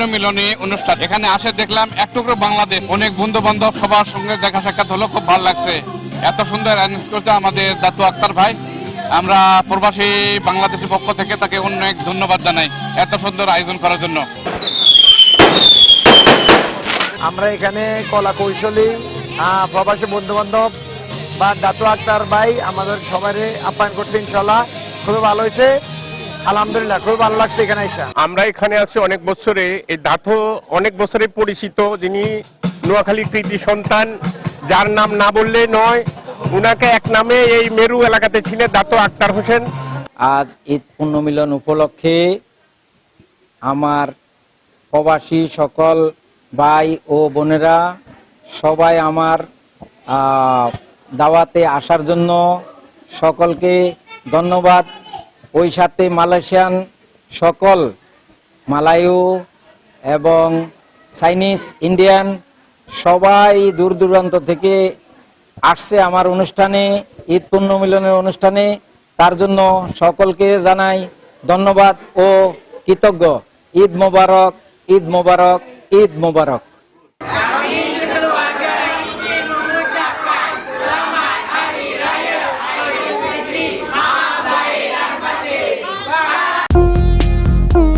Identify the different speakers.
Speaker 1: পুনর্মিলনী অনুষ্ঠান। এখানে আসে দেখলাম এক টুকরো বাংলাদেশ, অনেক বন্ধু বান্ধব সবার সঙ্গে দেখা সাক্ষাৎ হলো, খুব ভালো লাগছে। এত সুন্দর অ্যারেঞ্জ করছে আমাদের দাতু আক্তার ভাই। আমরা প্রবাসী বাংলাদেশের পক্ষ থেকে তাকে অনেক ধন্যবাদ জানাই এত সুন্দর আয়োজন করার জন্য।
Speaker 2: আমরা এখানে কলা কৌশলী প্রবাসী বন্ধু বান্ধব বা দাতু আক্তার ভাই আমাদের সবাই আপ্যায়ন করছে, ইনশাল্লাহ খুবই ভালো হয়েছে, আলহামদুলিল্লাহ খুবই ভালো লাগছে এখানে এসে।
Speaker 3: আমরা এখানে আছি অনেক বছরে, এই দাতু অনেক বছরে পরিচিত, যিনি নোয়াখালীর কৃতি সন্তান, যার নাম না বললে নয়, উনাকে এক নামে এই মেরু এলাকাতে ছিলেন দাতু আক্তার হোসেন।
Speaker 4: আজ ঈদ পুণ্যমিলন উপলক্ষে আমার প্রবাসী সকল ভাই ও বোনেরা সবাই আমার দাওয়াতে আসার জন্য সকলকে ধন্যবাদ। ওই সাথে মালয়েশিয়ান সকল মালায়ু এবং চাইনিজ, ইন্ডিয়ান সবাই দূর দূরান্ত থেকে আসছে আমার অনুষ্ঠানে, ঈদ পুণ্যমিলনের অনুষ্ঠানে। তার জন্য সকলকে জানাই ধন্যবাদ ও কৃতজ্ঞ। ঈদ মোবারক, ঈদ মোবারক, ঈদ মোবারক।